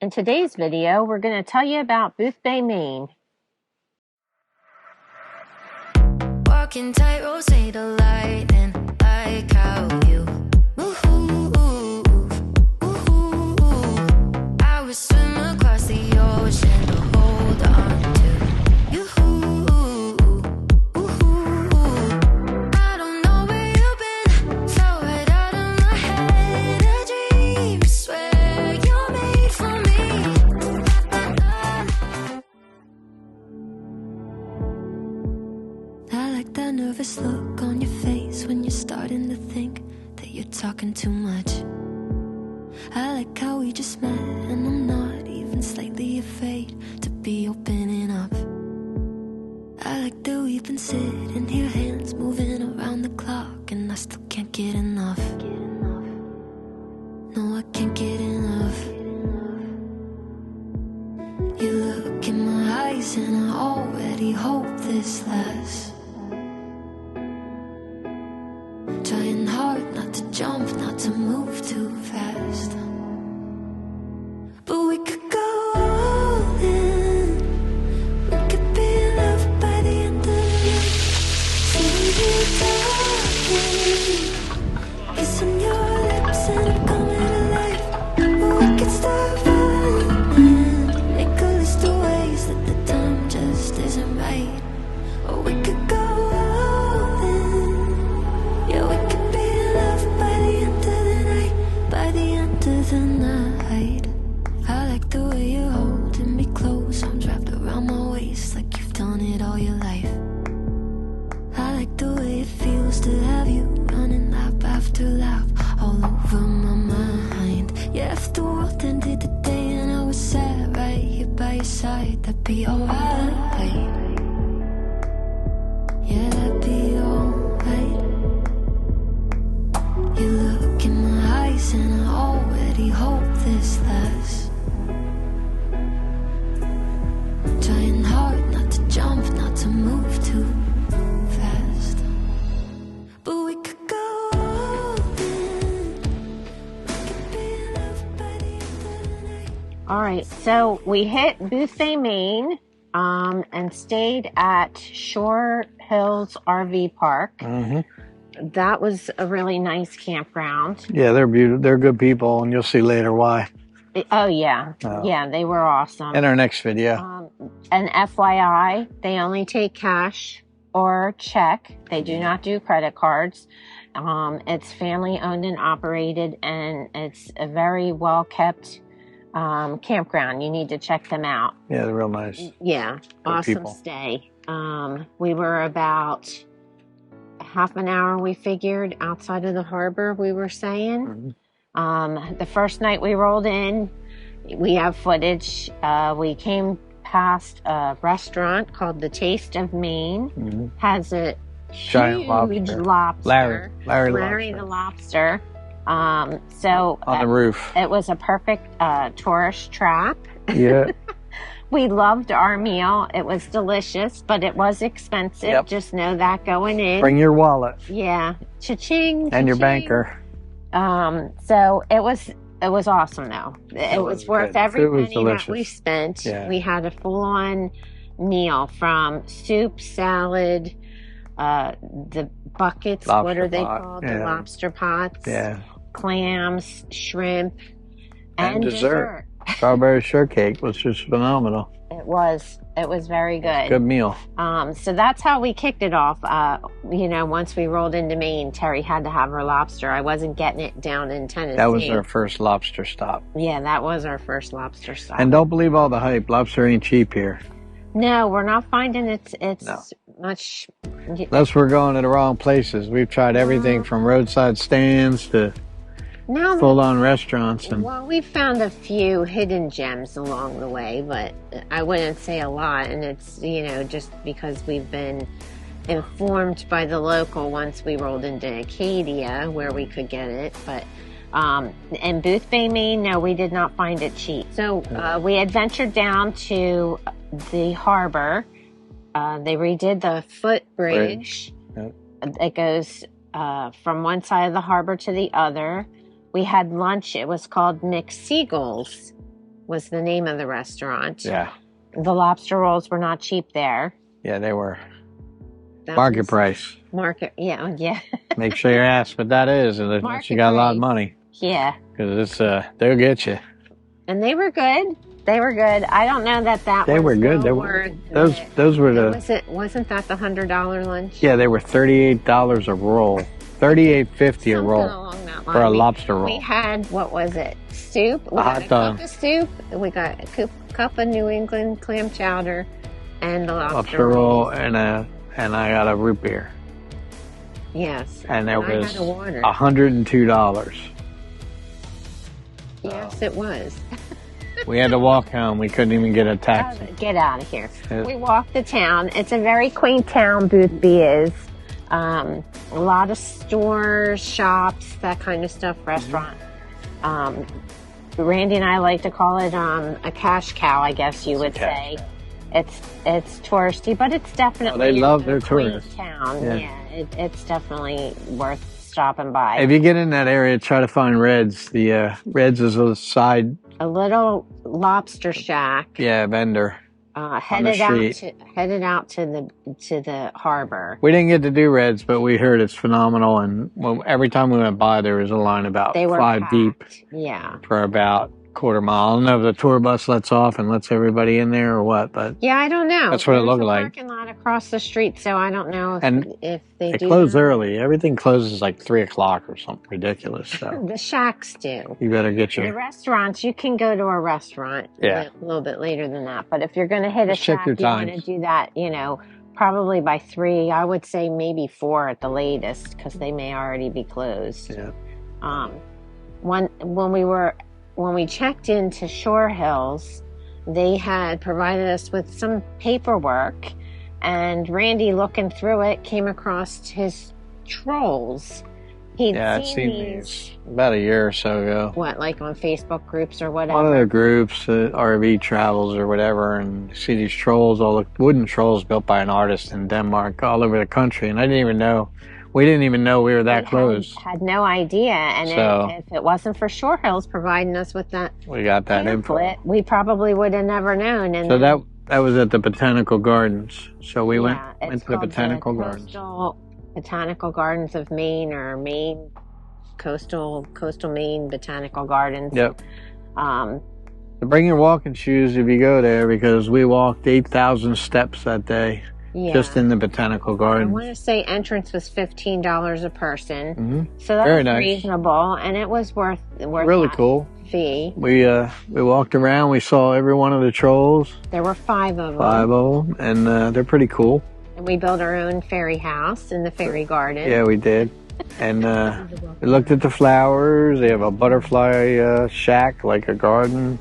In today's video, we're going to tell you about Boothbay, Maine. Walking tightrope, say the lightning, like how you move. I would swim across the ocean to hold on to you. I don't know where you've been, so right out of my head, a dream, swear you're made for me. I like that nervous look on your face when you're starting to think that you're talking too much. I like how we just met and I'm not even slightly afraid to be opening up. I like that we've been sitting here, hands moving around the clock, and I still can't get enough. No, I can't get enough. You look in my eyes and I already hope this lasts. Trying hard not to jump, not to move too fast. But we could go all in. We could be loved by the end of the night. See you talking, kissing your lips and I'm coming alive. But we could start running, make a list of ways that the time just isn't right. Or we could go all in. Yeah, we could be loved by the end of the night, by the end of the night. I like the way you're holding me close, arms wrapped around my waist like you've done it all your life. I like the way it feels to have you running lap after lap all over my mind. Yeah, if the world ended today and I was sat right here by your side, that'd be alright. Yeah, that'd be alright. You look in my eyes and I already hope this lasts. Trying hard not to jump, not to move too fast. But we could go all in. We could be loved by the end of the night. All right, so we hit Boothbay, Maine, and stayed at Shore Hills RV Park. Mm-hmm. That was a really nice campground. Yeah, they're beautiful. They're good people, and you'll see later why Oh, yeah. Oh. Yeah, they were awesome. in our next video. And FYI, they only take cash or check. They do not do credit cards. It's family owned and operated, and it's a very well kept campground. You need to check them out. Yeah, they're real nice. Yeah, awesome people. stay. We were about half an hour, we figured, outside of the harbor, we were saying. Mm-hmm. The first night we rolled in, we have footage. We came past a restaurant called the Taste of Maine. Mm-hmm. Has a Giant huge lobster. Larry the lobster. So on the roof. it was a perfect tourist trap. Yeah. We loved our meal. It was delicious, but it was expensive. Yep. Just know that going in. Bring your wallet Yeah. Cha-ching. and your cha-ching. banker. So it was awesome though. It was worth good. every Food was penny delicious. that we spent. Yeah. We had a full-on meal from soup, salad, the buckets, what Lobster are they pot, called? yeah. The lobster pots, Yeah. clams, shrimp, And and dessert. Strawberry shortcake was just phenomenal. It was very good. Good meal. So that's how we kicked it off. Once we rolled into Maine, Terry had to have her lobster. I wasn't getting it down in Tennessee. That was our first lobster stop. Yeah, that was our first lobster stop. And don't believe all the hype. Lobster ain't cheap here. No, we're not finding it's No. much. Unless we're going to the wrong places. We've tried everything from roadside stands to Now, full-on restaurants. And well, we found a few hidden gems along the way, but I wouldn't say a lot. And it's, just because we've been informed by the local once we rolled into Acadia where we could get it. But in Boothbay, Maine, no, we did not find it cheap. So we had ventured down to the harbor. They redid the footbridge. Yep. It goes from one side of the harbor to the other. We had lunch. It was called McSeagul's. was the name of the restaurant. Yeah. The lobster rolls were not cheap there. Yeah, they were. That Market was price. Market, yeah. Make sure you ask what that is, and unless you got a lot of money. Yeah. Because it's they'll get you. And they were good. They were good. I don't know that They were good. They were those were the wasn't that the $100 lunch? Yeah, they were $38 a roll. $38.50 a roll Along that line. for a lobster roll. We had, what was it? Soup. We A got hot a dog. cup of soup. We got a cup of New England clam chowder, and the lobster roll, rolls. and I got a root beer. Yes. And there I was had a water. $102. Yes, it was. We had to walk home. We couldn't even get a taxi. Get out of here. Yeah. We walked the town. It's a very quaint town, Boothby is. A lot of stores, shops, that kind of stuff, restaurant. Randy and I like to call it a cash cow, I guess you would say. It's touristy, but it's definitely they love a their quaint tourists. town. Yeah. It's definitely worth stopping by. If you get in that area, try to find Red's. The Red's is a side, A little lobster shack. vendor. Headed out to the harbor. We didn't get to do Red's, but we heard it's phenomenal. And every time we went by, there was a line about They were 5 packed. deep Yeah. for about quarter mile. I don't know if the tour bus lets off and lets everybody in there or what, but Yeah, I don't know. That's what it There's looked a like. Parking lot across the street, so I don't know And if they it do. closed early. Everything closes like 3 o'clock or something ridiculous. So The shacks do. you better get The your restaurants, you can go to a restaurant Yeah. a little bit later than that. But if you're going to hit Just a check shack, your you want to times. do that, probably by 3. I would say maybe 4 at the latest because they may already be closed. Yeah. When we checked into Shore Hills, they had provided us with some paperwork, and Randy, looking through it, came across his trolls. He'd I'd seen these about a year or so ago. What, like on Facebook groups or whatever? One of the groups, RV Travels or whatever, and see these trolls, all the wooden trolls built by an artist in Denmark all over the country. And we didn't even know we were that close. Had no idea, and if it wasn't for Shore Hills providing us with that, We got that pamphlet, we probably would have never known. And So that was at the Botanical Gardens. So we went it's to the called Botanical Gardens. Coastal Botanical Gardens of Maine, or Maine Coastal Maine Botanical Gardens. Yep. Um, So bring your walking shoes if you go there, because we walked 8,000 steps that day just in the Botanical I Gardens. want to say entrance was $15 a person, Mm-hmm. so that Very was nice. reasonable, and it was worth Really that cool. fee. We walked around. We saw every one of the trolls, There were 5 of them. 5 of them, and they're pretty cool. And we built our own fairy house in the fairy garden. Yeah, we did. And we looked at the flowers. They have a butterfly shack, like a garden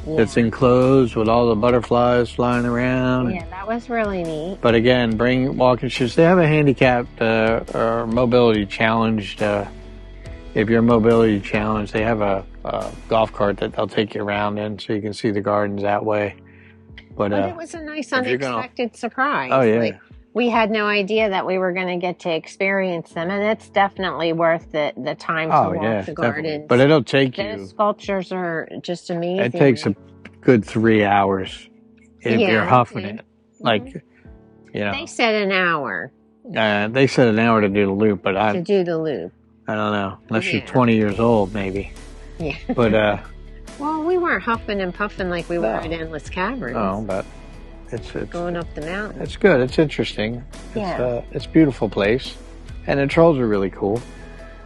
that's enclosed with all the butterflies flying around. Yeah, that was really neat. But again, bring walking shoes. They have a handicapped or mobility challenged. If you're mobility challenged, they have a golf cart that they'll take you around in, so you can see the gardens that way. But it was a nice if you're unexpected surprise. Oh, yeah. Like, we had no idea that we were going to get to experience them, and it's definitely worth the time to walk the definitely. gardens. But it'll take Those you. sculptures are just amazing. It takes a good 3 hours if you're huffing it. Like, They said an hour they said an hour to do the loop, but to do the loop. I don't know. Unless you're 20 years old, maybe. Yeah. But Well, we weren't huffing and puffing like we were at Endless Caverns. no, but it's going up the mountain. it's good. It's interesting. It's a beautiful place, and the trolls are really cool.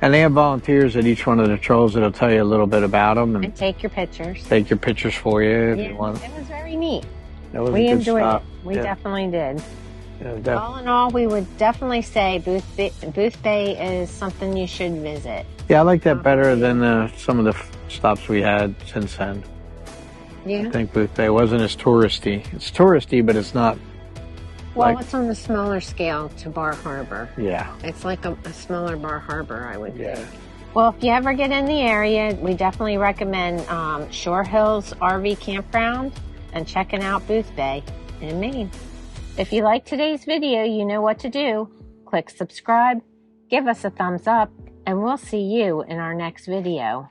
And they have volunteers at each one of the trolls that'll tell you a little bit about them And take your pictures. take your pictures for you if you want. It was very neat. That was We a good enjoyed stop. it. We definitely did. Yeah, All in all, we would definitely say Boothbay is something you should visit. Yeah, I like that better than some of the stops we had since then. Yeah. I think Boothbay wasn't as touristy. It's touristy, but it's not. Well, it's on the smaller scale to Bar Harbor. Yeah. It's like a smaller Bar Harbor, I would Yeah. think. Well, if you ever get in the area, we definitely recommend Shore Hills RV Campground and checking out Boothbay in Maine. If you like today's video, you know what to do. Click subscribe, give us a thumbs up, and we'll see you in our next video.